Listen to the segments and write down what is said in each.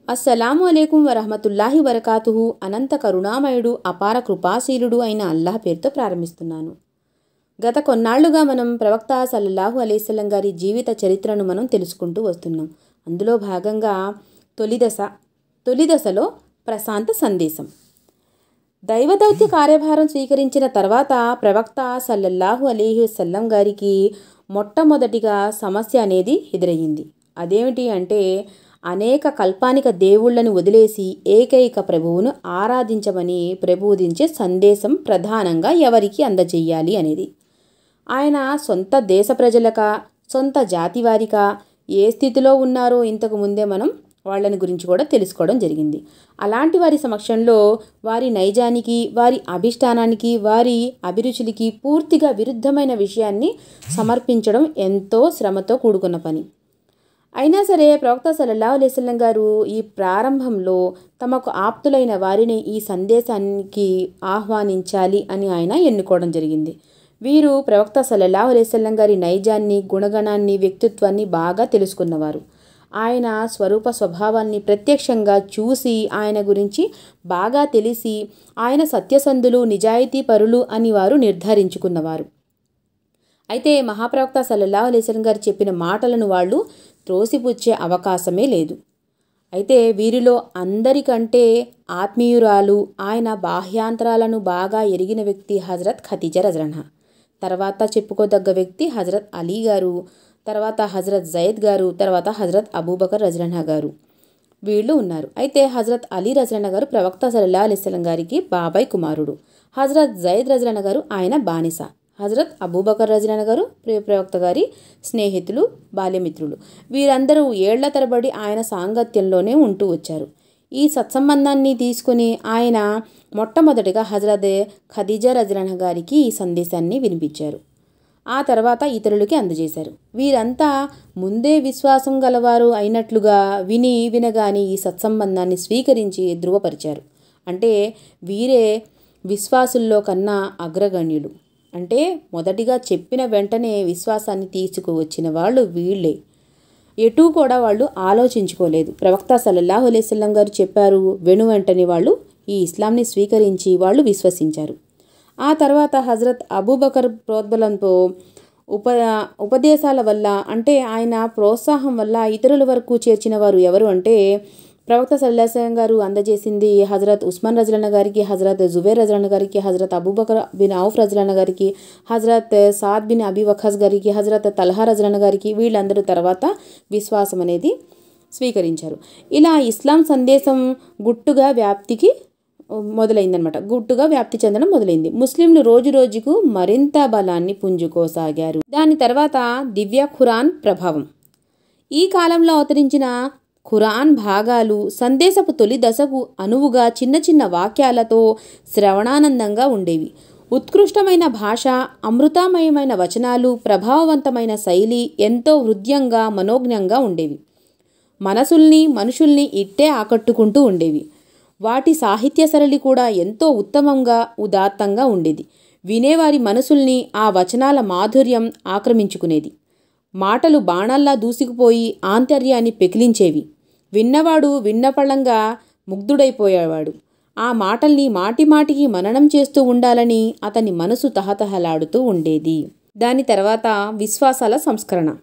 అస్సలాము అలైకుం వరహమతుల్లాహి వరకాతుహు. అనంత కరుణామయుడు అపార కృపాశీలుడు అయిన అల్లాహ్ పేరుతో ప్రారంభిస్తున్నాను. గత కొన్నాళ్లుగా మనం ప్రవక్త సల్లల్లాహు అలైహిస్సల్లం గారి జీవిత చరిత్రను మనం తెలుసుకుంటూ వస్తున్నాం. అందులో భాగంగా తొలి దశలో ప్రశాంత సందేశం. దైవదౌత్య కార్యభారం స్వీకరించిన తర్వాత ప్రవక్త సల్లల్లాహు అలైహి వసల్లం గారికి మొట్టమొదటిగా సమస్య అనేది ఎదురయ్యింది. అదేమిటి అంటే, అనేక కల్పానిక దేవుళ్లను వదిలేసి ఏకైక ప్రభువును ఆరాధించమని ప్రబోధించే సందేశం ప్రధానంగా ఎవరికి అందజేయాలి అనేది. ఆయన సొంత దేశ ప్రజలక, సొంత జాతి వారిక, ఏ స్థితిలో ఉన్నారో ఇంతకు ముందే మనం వాళ్ళని గురించి కూడా తెలుసుకోవడం జరిగింది. అలాంటి వారి సమక్షంలో వారి నైజానికి, వారి అభిష్టానానికి, వారి అభిరుచులకి పూర్తిగా విరుద్ధమైన విషయాన్ని సమర్పించడం ఎంతో శ్రమతో కూడుకున్న పని. అయినా సరే ప్రవక్త సల్లల్లాహు అలైహి వసల్లం గారు ఈ ప్రారంభంలో తమకు ఆప్తులైన వారిని ఈ సందేశానికి ఆహ్వానించాలి అని ఆయన ఎన్నుకోవడం జరిగింది. వీరు ప్రవక్త సల్లల్లాహు అలైహి వసల్లం గారి నైజాన్ని, గుణగణాన్ని, వ్యక్తిత్వాన్ని బాగా తెలుసుకున్నవారు. ఆయన స్వరూప స్వభావాన్ని ప్రత్యక్షంగా చూసి, ఆయన గురించి బాగా తెలిసి, ఆయన సత్యసంధులు, నిజాయితీ పరులు అని వారు నిర్ధారించుకున్నవారు. అయితే మహాప్రవక్త సల్లల్లాహు అలైహి వసల్లం గారు చెప్పిన మాటలను వాళ్ళు త్రోసిపుచ్చే అవకాశమే లేదు. అయితే వీరిలో అందరికంటే ఆత్మీయురాలు, ఆయన బాహ్యాంతరాలను బాగా ఎరిగిన వ్యక్తి హజరత్ ఖదీజా రజల్లాహు, తర్వాత చెప్పుకోదగ్గ వ్యక్తి హజరత్ అలీ గారు, తర్వాత హజరత్ జయద్ గారు, తర్వాత హజరత్ అబూబకర్ రజల్లాహు గారు, వీళ్ళు ఉన్నారు. అయితే హజరత్ అలీ రజల్లాహు గారు ప్రవక్త సల్లల్లాహు అలైహి వసల్లం గారికి బాబాయ్ కుమారుడు. హజరత్ జయద్ రజల్లాహు గారు ఆయన బానిస. హజరత్ అబూబకర్ రజల్లాహు గారు ప్రవక్త గారి స్నేహితులు, బాల్యమిత్రులు. వీరందరూ ఏళ్ల తరబడి ఆయన సాంగత్యంలోనే ఉంటూ వచ్చారు. ఈ సత్సంబంధాన్ని తీసుకుని ఆయన మొట్టమొదటిగా హజరత్ ఖదీజా రజల్లాహు గారికి ఈ సందేశాన్ని వినిపించారు. ఆ తర్వాత ఇతరులకి అందజేశారు. వీరంతా ముందే విశ్వాసం గలవారు అయినట్లుగా వినగానే ఈ సత్సంబంధాన్ని స్వీకరించి ధృవపరిచారు. అంటే వీరే విశ్వాసుల్లో కన్నా అగ్రగణ్యులు. అంటే మొదటిగా చెప్పిన వెంటనే విశ్వాసాన్ని తీసుకువచ్చిన వాళ్ళు వీళ్ళే. ఎటూ కూడా వాళ్ళు ఆలోచించుకోలేదు. ప్రవక్త సల్లల్లాహు అలైహి వసల్లం గారు చెప్పారు, వెంటనే వాళ్ళు ఈ ఇస్లాంని స్వీకరించి వాళ్ళు విశ్వసించారు. ఆ తర్వాత హజరత్ అబూబకర్ ప్రోద్బలంతో ఉపదేశాల వల్ల, అంటే ఆయన ప్రోత్సాహం వల్ల ఇతరుల వరకు చేర్చిన వారు ఎవరు అంటే, ప్రవక్త సల్లల్లాహు అలైహి వసల్లం గారు అందజేసింది హజరత్ ఉస్మాన్ రజల్లాహు గారికి, హజరత్ జుబైర్ రజల్లాహు గారికి, హజరత్ అబూబకర్ బిన్ ఔఫ్ రజల్లాహు గారికి, హజరత్ సాద్ బిన్ అబీ వఖాస్ గారికి, హజరత్ తల్హా రజల్లాహు గారికి, వీళ్ళందరూ తర్వాత విశ్వాసం అనేది స్వీకరించారు. ఇలా ఇస్లాం సందేశం గుట్టుగా వ్యాప్తి చెందడం మొదలైంది. ముస్లింలు రోజు రోజుకు మరింత బలాన్ని పుంజుకోసాగారు. దాని తర్వాత దివ్య ఖురాన్ ప్రభావం. ఈ కాలంలో అవతరించిన ఖురాన్ భాగాలు సందేశపు తొలి దశకు అనువుగా చిన్న చిన్న వాక్యాలతో శ్రవణానందంగా ఉండేవి. ఉత్కృష్టమైన భాష, అమృతమయమైన వచనాలు, ప్రభావవంతమైన శైలి ఎంతో హృద్యంగా, మనోజ్ఞంగా ఉండేవి. మనుషుల్ని ఇట్టే ఆకట్టుకుంటూ ఉండేవి. వాటి సాహిత్య సరళి కూడా ఎంతో ఉత్తమంగా, ఉదాత్తంగా ఉండేది. వినేవారి మనసుల్ని ఆ వచనాల మాధుర్యం ఆక్రమించుకునేది. మాటలు బాణాల్లా దూసుకుపోయి ఆంతర్యాన్ని పెకిలించేవి. విన్నవాడు విన్నపళంగా ముగ్ధుడైపోయేవాడు. ఆ మాటల్ని మాటిమాటికి మననం చేస్తూ ఉండాలని అతని మనసు తహతహలాడుతూ ఉండేది. దాని తర్వాత విశ్వాసాల సంస్కరణ.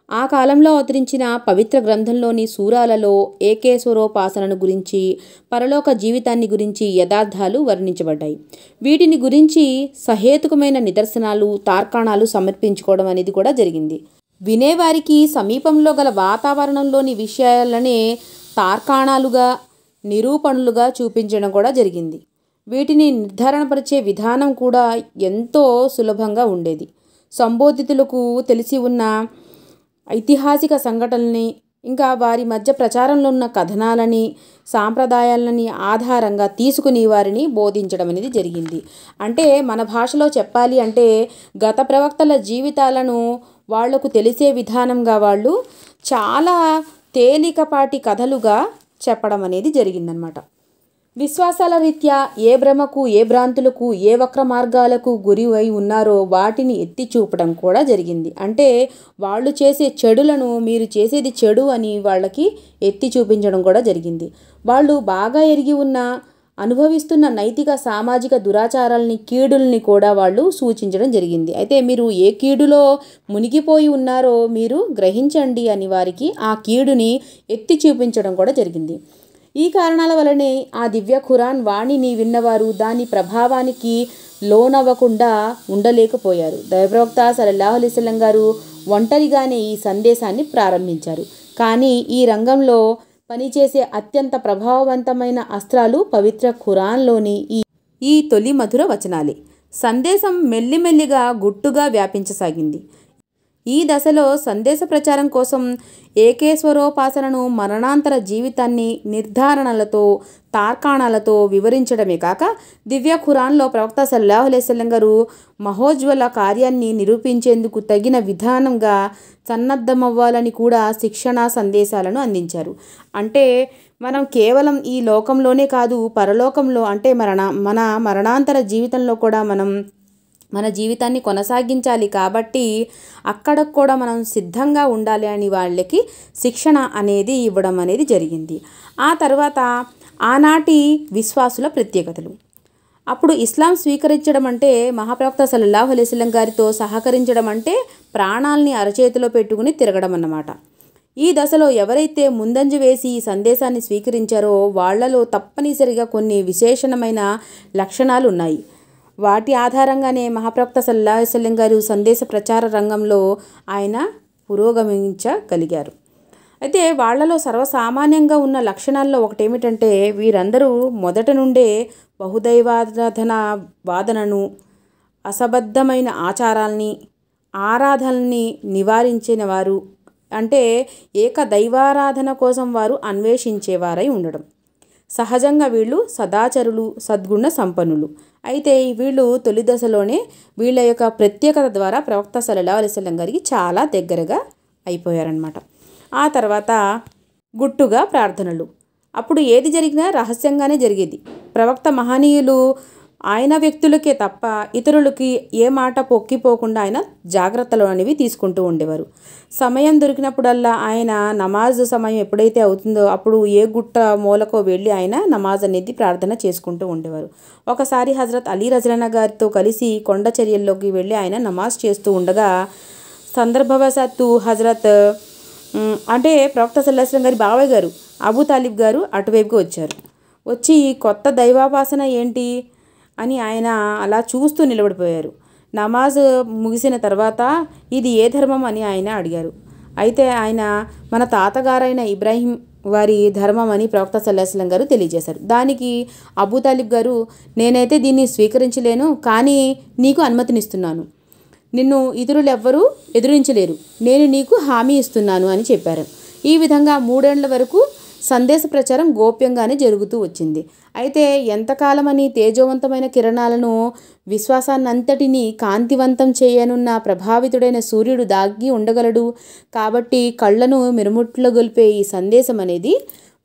ఆ కాలంలో అవతరించిన పవిత్ర గ్రంథంలోని సూరాలలో ఏకేశ్వరోపాసనను గురించి, పరలోక జీవితాన్ని గురించి యథార్థాలు వర్ణించబడ్డాయి. వీటిని గురించి సహేతుకమైన నిదర్శనాలు, తార్కాణాలు సమర్పించుకోవడం అనేది కూడా జరిగింది. వినేవారికి సమీపంలో గల వాతావరణంలోని విషయాలనే తార్కాణాలుగా, నిరూపణలుగా చూపించడం కూడా జరిగింది. వీటిని నిర్ధారణపరిచే విధానం కూడా ఎంతో సులభంగా ఉండేది. సంబోధితులకు తెలిసి ఉన్న ఐతిహాసిక సంఘటనల్ని, ఇంకా వారి మధ్య ప్రచారంలో ఉన్న కథనాలని, సాంప్రదాయాలని ఆధారంగా తీసుకుని వారిని బోధించడం అనేది జరిగింది. అంటే మన భాషలో చెప్పాలి అంటే, గత ప్రవక్తల జీవితాలను వాళ్లకు తెలిసే విధానంగా వాళ్ళు చాలా తేలికపాటి కథలుగా చెప్పడం అనేది జరిగిందనమాట. విశ్వాసాల రీత్యా ఏ భ్రమకు, ఏ భ్రాంతులకు, ఏ వక్ర మార్గాలకు గురి అయి ఉన్నారో వాటిని ఎత్తి చూపడం కూడా జరిగింది. అంటే వాళ్ళు చేసే చెడులను మీరు చేసేది చెడు అని వాళ్ళకి ఎత్తి చూపించడం కూడా జరిగింది. వాళ్ళు బాగా ఎరిగి ఉన్న అనుభవిస్తున్న నైతిక సామాజిక దురాచారాలని, కీడుల్ని కూడా వాళ్ళు సూచించడం జరిగింది. అయితే మీరు ఏ కీడులో మునిగిపోయి ఉన్నారో మీరు గ్రహించండి అని వారికి ఆ కీడుని ఎత్తి చూపించడం కూడా జరిగింది. ఈ కారణాల వలనే ఆ దివ్య ఖురాన్ వాణిని విన్నవారు దాని ప్రభావానికి లోనవ్వకుండా ఉండలేకపోయారు. దైవప్రవక్త సల్లల్లాహు అలైహి వసల్లం గారు ఒంటరిగానే ఈ సందేశాన్ని ప్రారంభించారు. కానీ ఈ రంగంలో పనిచేసే అత్యంత ప్రభావవంతమైన అస్త్రాలు పవిత్ర ఖురాన్లోని ఈ తొలి మధుర వచనాలే. సందేశం మెల్లిమెల్లిగా గుట్టుగా వ్యాపించసాగింది. ఈ దశలో సందేశ ప్రచారం కోసం ఏకేశ్వరోపాసనను, మరణాంతర జీవితాన్ని నిర్ధారణలతో, తార్కాణాలతో వివరించడమే కాక దివ్య ఖురాన్లో ప్రవక్త సల్లల్లాహు అలైహి వసల్లం గారు మహోజ్వల కార్యాన్ని నిరూపించేందుకు తగిన విధానంగా సన్నద్ధమవ్వాలని కూడా శిక్షణా సందేశాలను అందించారు. అంటే మనం కేవలం ఈ లోకంలోనే కాదు, పరలోకంలో అంటే మన మరణాంతర జీవితంలో కూడా మనం మన జీవితాన్ని కొనసాగించాలి. కాబట్టి అక్కడ కూడా మనం సిద్ధంగా ఉండాలి అని వాళ్ళకి శిక్షణ అనేది ఇవ్వడం అనేది జరిగింది. ఆ తర్వాత ఆనాటి విశ్వాసుల ప్రత్యేకతలు. అప్పుడు ఇస్లాం స్వీకరించడం అంటే మహాప్రవక్త సల్లల్లాహు అలైహి వసల్లం గారితో సహకరించడం అంటే ప్రాణాల్ని అరచేతిలో పెట్టుకుని తిరగడం అన్నమాట. ఈ దశలో ఎవరైతే ముందంజ వేసి ఈ సందేశాన్ని స్వీకరించారో వాళ్లలో తప్పనిసరిగా కొన్ని విశేషమైన లక్షణాలు ఉన్నాయి. వాటి ఆధారంగానే మహాప్రవక్త సల్లల్లాహు అలైహి వసల్లం గారు సందేశ ప్రచార రంగంలో ఆయన పురోగమించగలిగారు. అయితే వాళ్లలో సర్వసామాన్యంగా ఉన్న లక్షణాల్లో ఒకటేమిటంటే వీరందరూ మొదట నుండే బహుదైవారాధన వాదనను, అసబద్ధమైన ఆచారాల్ని, ఆరాధనల్ని నివారించిన వారు. అంటే ఏక దైవారాధన కోసం వారు అన్వేషించేవారై ఉండడం. సహజంగా వీళ్ళు సదాచరులు, సద్గుణ సంపన్నులు. అయితే వీళ్ళు తొలి దశలోనే వీళ్ళ యొక్క ప్రత్యేకత ద్వారా ప్రవక్త సల్లల్లాహు అలైహి వసల్లం గారికి చాలా దగ్గరగా అయిపోయారనమాట. ఆ తర్వాత గుట్టుగా ప్రార్థనలు. అప్పుడు ఏది జరిగినా రహస్యంగానే జరిగేది. ప్రవక్త మహనీయులు ఆయన వ్యక్తులకే తప్ప ఇతరులకి ఏ మాట పొక్కిపోకుండా ఆయన జాగ్రత్తలు అనేవి తీసుకుంటూ ఉండేవారు. సమయం దొరికినప్పుడల్లా ఆయన నమాజ్ సమయం ఎప్పుడైతే అవుతుందో అప్పుడు ఏ గుట్ట మూలకో వెళ్ళి ఆయన నమాజ్ అనేది ప్రార్థన చేసుకుంటూ ఉండేవారు. ఒకసారి హజరత్ అలీ రజానా గారితో కలిసి కొండ చర్యల్లోకి వెళ్ళి ఆయన నమాజ్ చేస్తూ ఉండగా సందర్భవశాత్తు హజరత్ అంటే ప్రవక్త సల్లల్లాహు అలైహి వసల్లం గారి బావయ్య గారు అబూ తాలిబ్ గారు అటువైపుగా వచ్చారు. వచ్చి కొత్త దైవాపాసన ఏంటి అని ఆయన అలా చూస్తూ నిలబడిపోయారు. నమాజ్ ముగిసిన తర్వాత ఇది ఏ ధర్మం అని ఆయన అడిగారు. అయితే ఆయన మన తాతగారైన ఇబ్రాహీం వారి ధర్మం అని ప్రవక్త సల్లల్లాహు అలైహి వసల్లం గారు తెలియజేశారు. దానికి అబూ తాలిబ్ గారు నేనైతే దీన్ని స్వీకరించలేను, కానీ నీకు అనుమతినిస్తున్నాను. నిన్ను ఇతరులు ఎవ్వరూ ఎదురించలేరు, నేను నీకు హామీ ఇస్తున్నాను అని చెప్పారు. ఈ విధంగా 3 ఏళ్ల వరకు సందేశ ప్రచారం గోప్యంగానే జరుగుతూ వచ్చింది. అయితే ఎంతకాలమని తేజోవంతమైన కిరణాలను, విశ్వాసాన్నంతటినీ కాంతివంతం చేయనున్న ప్రభావితుడైన సూర్యుడు దాగి ఉండగలడు. కాబట్టి కళ్ళను మిరుముట్లగొల్పే ఈ సందేశం అనేది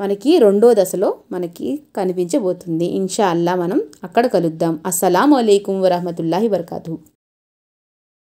మనకి 2వ దశలో మనకి కనిపించబోతుంది. ఇన్షా అల్లా మనం అక్కడ కలుద్దాం. అస్సలాము అలైకుం వరహమతుల్లాహి వబరకాతుహు.